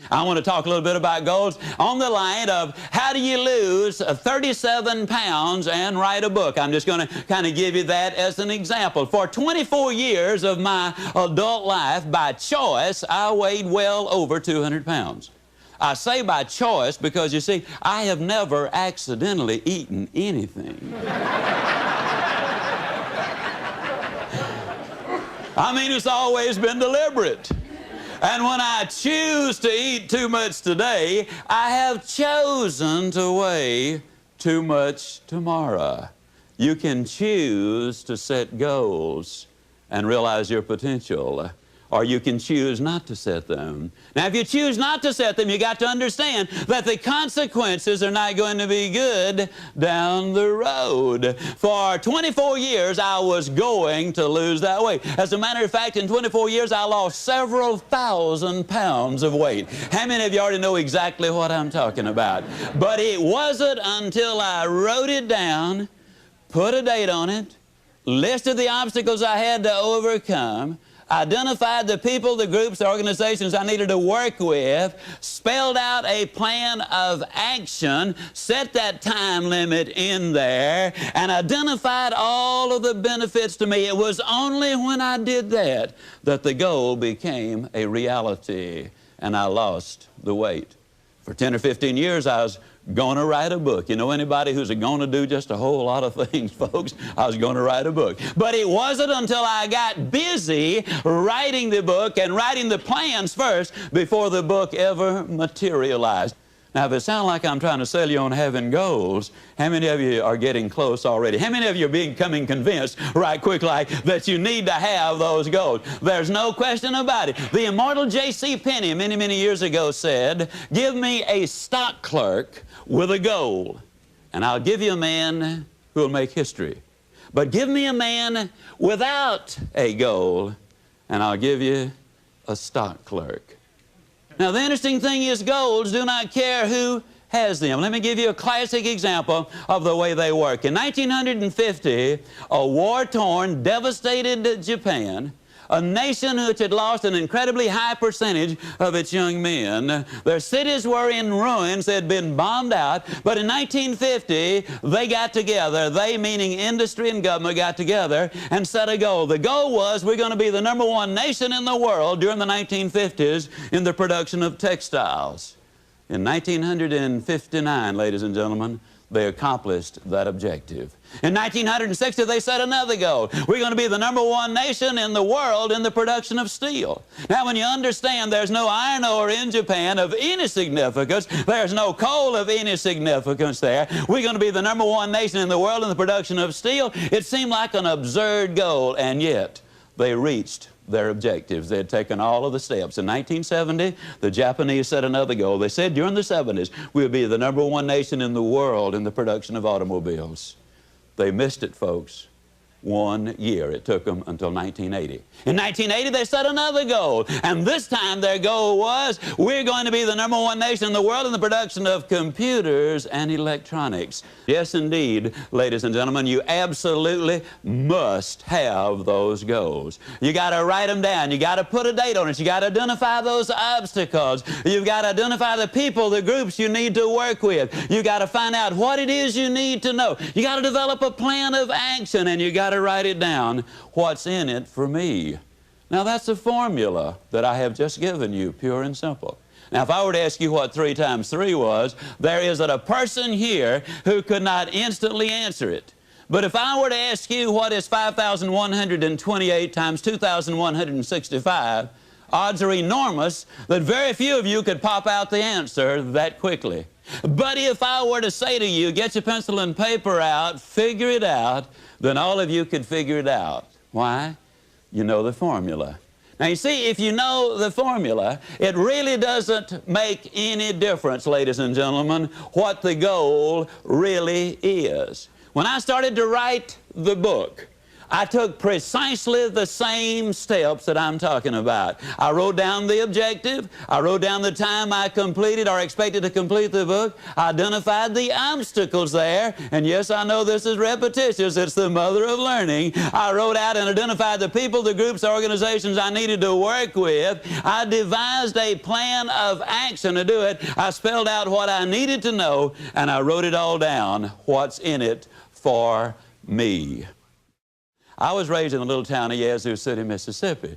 I want to talk a little bit about goals on the line of how do you lose 37 pounds and write a book. I'm just going to kind of give you that as an example. For 24 years of my adult life, by choice, I weighed well over 200 pounds. I say by choice because, you see, I have never accidentally eaten anything. I mean, it's always been deliberate. And when I choose to eat too much today, I have chosen to weigh too much tomorrow. You can choose to set goals and realize your potential, or you can choose not to set them. Now, if you choose not to set them, you got to understand that the consequences are not going to be good down the road. For 24 years, I was going to lose that weight. As a matter of fact, in 24 years, I lost several thousand pounds of weight. How many of you already know exactly what I'm talking about? But it wasn't until I wrote it down, put a date on it, listed the obstacles I had to overcome, identified the people, the groups, the organizations I needed to work with, spelled out a plan of action, set that time limit in there, and identified all of the benefits to me. It was only when I did that that the goal became a reality, and I lost the weight. For 10 or 15 years, I was going to write a book. You know anybody who's going to do just a whole lot of things, folks? I was going to write a book. But it wasn't until I got busy writing the book and writing the plans first before the book ever materialized. Now, if it sounds like I'm trying to sell you on having goals, how many of you are getting close already? How many of you are becoming convinced right quick like that you need to have those goals? There's no question about it. The immortal J.C. Penney many, many years ago said, "Give me a stock clerk with a goal, and I'll give you a man who will make history. But give me a man without a goal, and I'll give you a stock clerk." Now, the interesting thing is goals do not care who has them. Let me give you a classic example of the way they work. In 1950, a war-torn, devastated Japan, a nation which had lost an incredibly high percentage of its young men. Their cities were in ruins. They had been bombed out. But in 1950, they got together. They, meaning industry and government, got together and set a goal. The goal was we're going to be the #1 nation in the world during the 1950s in the production of textiles. In 1959, ladies and gentlemen, they accomplished that objective. In 1960, they set another goal. We're going to be the #1 nation in the world in the production of steel. Now, when you understand there's no iron ore in Japan of any significance, there's no coal of any significance there, we're going to be the #1 nation in the world in the production of steel, it seemed like an absurd goal, and yet they reached their objectives. They had taken all of the steps. In 1970, the Japanese set another goal. They said during the 70s, we'll be the #1 nation in the world in the production of automobiles. They missed it, folks. 1 year. It took them until 1980. In 1980, they set another goal, and this time their goal was, we're going to be the #1 nation in the world in the production of computers and electronics. Yes, indeed, ladies and gentlemen, you absolutely must have those goals. You got to write them down. You got to put a date on it. You got to identify those obstacles. You've got to identify the people, the groups you need to work with. You got to find out what it is you need to know. You got to develop a plan of action, and you got to write it down. What's in it for me? Now, that's a formula that I have just given you, pure and simple. Now, if I were to ask you what 3 times 3 was, there isn't a person here who could not instantly answer it. But if I were to ask you what is 5,128 times 2,165, odds are enormous that very few of you could pop out the answer that quickly. But if I were to say to you, get your pencil and paper out, figure it out, then all of you could figure it out. Why? You know the formula. Now, you see, if you know the formula, it really doesn't make any difference, ladies and gentlemen, what the goal really is. When I started to write the book, I took precisely the same steps that I'm talking about. I wrote down the objective. I wrote down the time I completed or expected to complete the book. I identified the obstacles there. And yes, I know this is repetitious. It's the mother of learning. I wrote out and identified the people, the groups, the organizations I needed to work with. I devised a plan of action to do it. I spelled out what I needed to know, and I wrote it all down, what's in it for me. I was raised in the little town of Yazoo City, Mississippi.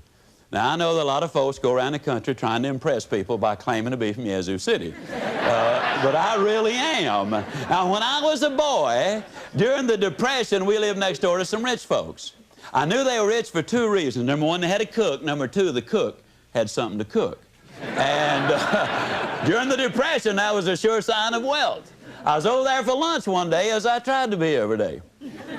Now, I know that a lot of folks go around the country trying to impress people by claiming to be from Yazoo City. But I really am. Now, when I was a boy, during the Depression, we lived next door to some rich folks. I knew they were rich for two reasons. Number one, they had a cook. Number two, the cook had something to cook. And during the Depression, that was a sure sign of wealth. I was over there for lunch one day, as I tried to be every day.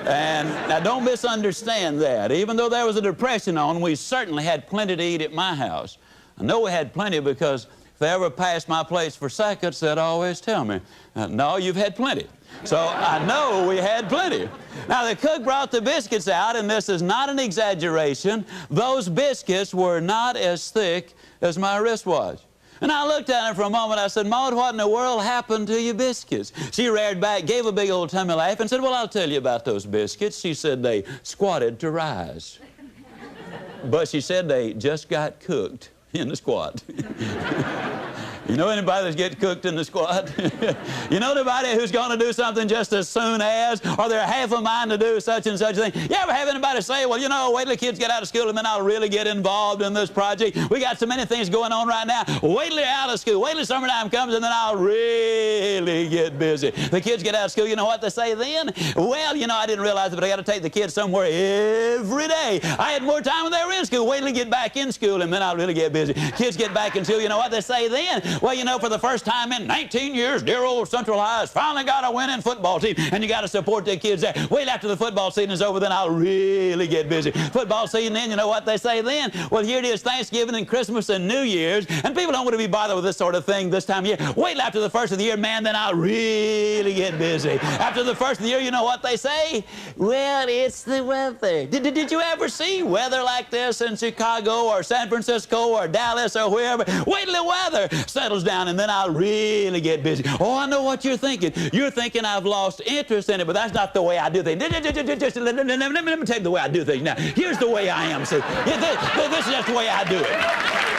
And now don't misunderstand that. Even though there was a depression on, we certainly had plenty to eat at my house. I know we had plenty because if they ever passed my place for seconds, they'd always tell me, no, you've had plenty. So I know we had plenty. Now the cook brought the biscuits out, and this is not an exaggeration. Those biscuits were not as thick as my wristwatch. And I looked at her for a moment. I said, Maud, what in the world happened to your biscuits? She reared back, gave a big old tummy laugh, and said, well, I'll tell you about those biscuits. She said they squatted to rise. But she said they just got cooked in the squat. You know anybody that's getting cooked in the squat? You know anybody who's going to do something just as soon as, or they're half a mind to do such and such a thing? You ever have anybody say, well, you know, wait till the kids get out of school and then I'll really get involved in this project. We got so many things going on right now. Wait till they're out of school. Wait till summertime comes and then I'll really get busy. The kids get out of school, you know what they say then? Well, you know, I didn't realize it, but I got to take the kids somewhere every day. I had more time when they were in school. Wait till they get back in school and then I'll really get busy. Kids get back in school, you know what they say then? Well, you know, for the first time in 19 years, dear old Central High has finally got a winning football team, and you got to support the kids there. Wait after the football season is over, then I'll really get busy. Football season in, you know what they say then? Well, here it is, Thanksgiving and Christmas and New Year's, and people don't want to be bothered with this sort of thing this time of year. Wait after the first of the year, man, then I'll really get busy. After the first of the year, you know what they say? Well, it's the weather. Did you ever see weather like this in Chicago or San Francisco or Dallas or wherever? Wait till the weather settles down and then I'll really get busy. Oh, I know what you're thinking. You're thinking I've lost interest in it, but that's not the way I do things. Let me tell you the way I do things now. Here's the way I am. See, this is just the way I do it.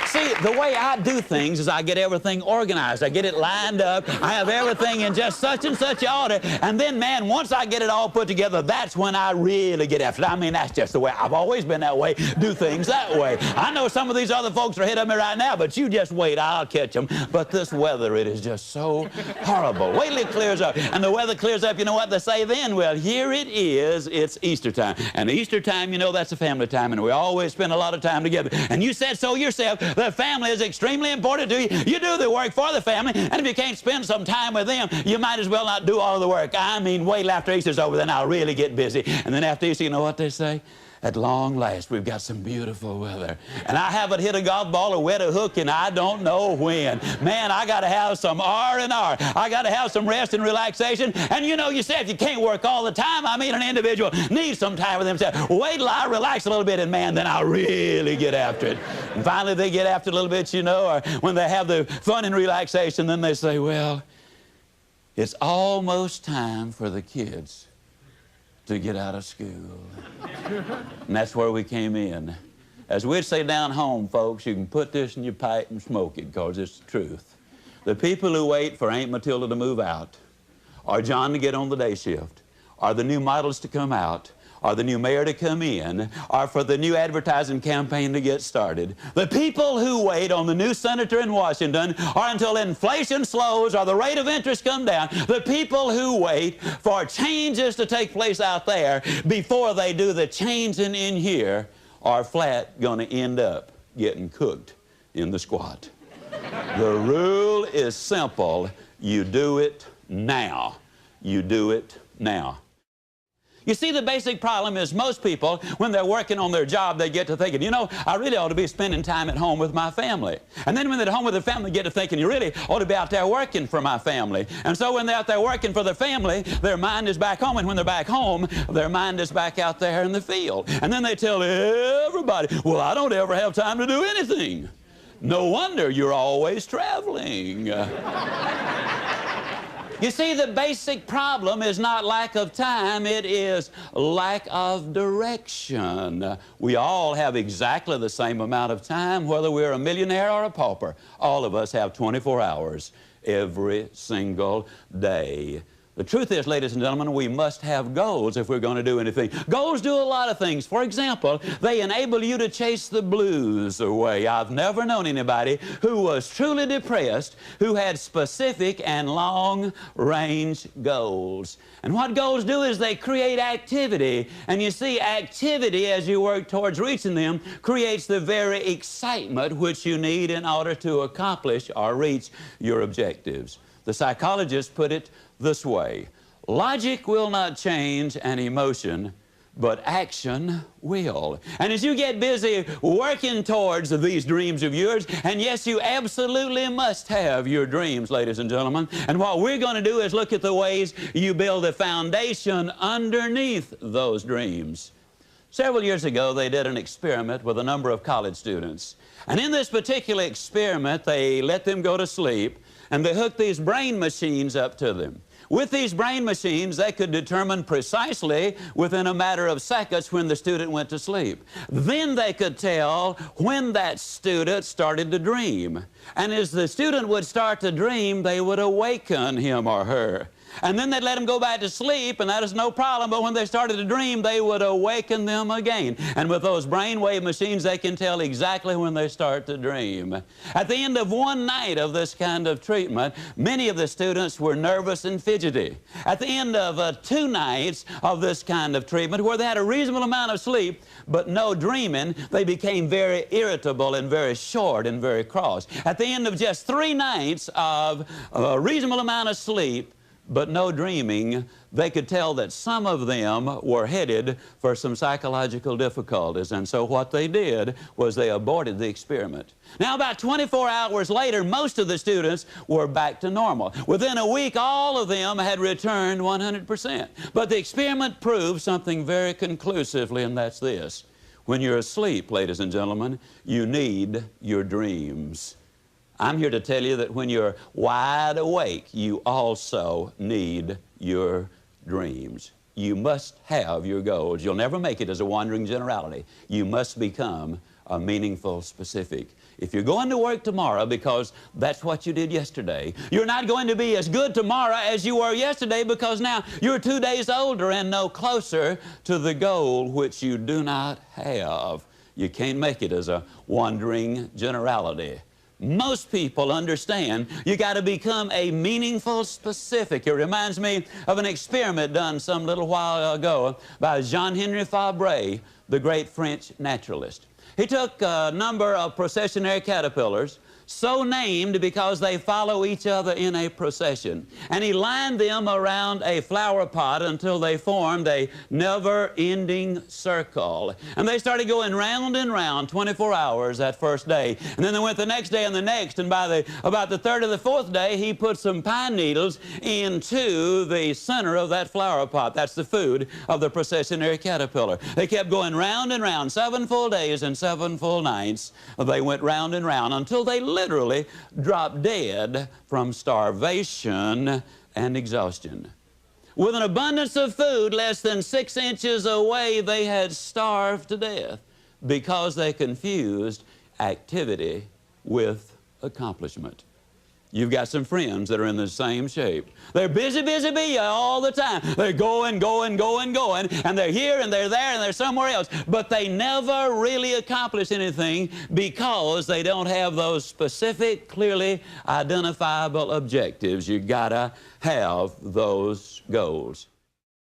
See, the way I do things is I get everything organized. I get it lined up. I have everything in just such and such order. And then, man, once I get it all put together, that's when I really get after it. I mean, that's just the way. I've always been that way. Do things that way. I know some of these other folks are ahead of me right now, but you just wait. I'll catch them. But this weather, it is just so horrible. Wait till it clears up. And the weather clears up, you know what they say then? Well, here it is. It's Easter time. And Easter time, you know, that's a family time, and we always spend a lot of time together. And you said so yourself. The family is extremely important to you. You do the work for the family, and if you can't spend some time with them, you might as well not do all of the work. I mean, wait till after Easter's over, then I'll really get busy. And then after Easter, you know what they say? At long last, we've got some beautiful weather. And I haven't hit a golf ball or wet a hook and I don't know when. Man, I got to have some R&R. I got to have some rest and relaxation. And you know, you said you can't work all the time. I mean, an individual needs some time with himself. Wait till I relax a little bit, and man, then I'll really get after it. And finally, they get after it a little bit, you know, or when they have the fun and relaxation, then they say, well, it's almost time for the kids to get out of school. And that's where we came in. As we'd say down home, folks, you can put this in your pipe and smoke it, because it's the truth. The people who wait for Aunt Matilda to move out, or John to get on the day shift, or the new models to come out, or the new mayor to come in, or for the new advertising campaign to get started. The people who wait on the new senator in Washington, or until inflation slows or the rate of interest come down. The people who wait for changes to take place out there before they do the changing in here are flat going to end up getting cooked in the squat. The rule is simple. You do it now. You do it now. You see, the basic problem is most people, when they're working on their job, they get to thinking, you know, I really ought to be spending time at home with my family. And then when they're at home with their family, they get to thinking, you really ought to be out there working for my family. And so when they're out there working for their family, their mind is back home. And when they're back home, their mind is back out there in the field. And then they tell everybody, well, I don't ever have time to do anything. No wonder you're always traveling. You see, the basic problem is not lack of time, it is lack of direction. We all have exactly the same amount of time, whether we're a millionaire or a pauper. All of us have 24 hours every single day. The truth is, ladies and gentlemen, we must have goals if we're going to do anything. Goals do a lot of things. For example, they enable you to chase the blues away. I've never known anybody who was truly depressed who had specific and long-range goals. And what goals do is they create activity. And you see, activity, as you work towards reaching them, creates the very excitement which you need in order to accomplish or reach your objectives. The psychologists put it this way: logic will not change an emotion, but action will. And as you get busy working towards these dreams of yours, and yes, you absolutely must have your dreams, ladies and gentlemen, and what we're going to do is look at the ways you build a foundation underneath those dreams. Several years ago, they did an experiment with a number of college students. And in this particular experiment, they let them go to sleep, and they hooked these brain machines up to them. With these brain machines, they could determine precisely within a matter of seconds when the student went to sleep. Then they could tell when that student started to dream. And as the student would start to dream, they would awaken him or her. And then they'd let them go back to sleep, and that is no problem, but when they started to dream, they would awaken them again. And with those brainwave machines, they can tell exactly when they start to dream. At the end of one night of this kind of treatment, many of the students were nervous and fidgety. At the end of 2 nights of this kind of treatment, where they had a reasonable amount of sleep, but no dreaming, they became very irritable and very short and very cross. At the end of just 3 nights of a reasonable amount of sleep, but no dreaming, they could tell that some of them were headed for some psychological difficulties. And so what they did was they aborted the experiment. Now, about 24 hours later, most of the students were back to normal. Within a week, all of them had returned 100%. But the experiment proved something very conclusively, and that's this: when you're asleep, ladies and gentlemen, you need your dreams. I'm here to tell you that when you're wide awake, you also need your dreams. You must have your goals. You'll never make it as a wandering generality. You must become a meaningful specific. If you're going to work tomorrow because that's what you did yesterday, you're not going to be as good tomorrow as you were yesterday, because now you're 2 days older and no closer to the goal which you do not have. You can't make it as a wandering generality. Most people understand you got to become a meaningful specific. It reminds me of an experiment done some little while ago by Jean-Henri Fabre, the great French naturalist. He took a number of processionary caterpillars, so named because they follow each other in a procession, and he lined them around a flower pot until they formed a never-ending circle. And they started going round and round 24 hours that first day, and then they went the next day and the next, and by about the 3rd or the 4th day, he put some pine needles into the center of that flower pot. That's the food of the processionary caterpillar. They kept going round and round, 7 full days and 7 full nights. They went round and round until they literally dropped dead from starvation and exhaustion. With an abundance of food less than 6 inches away, they had starved to death because they confused activity with accomplishment. You've got some friends that are in the same shape. They're busy, busy, busy all the time. They're going, going, going, going, and they're here and they're there and they're somewhere else. But they never really accomplish anything because they don't have those specific, clearly identifiable objectives. You gotta have those goals.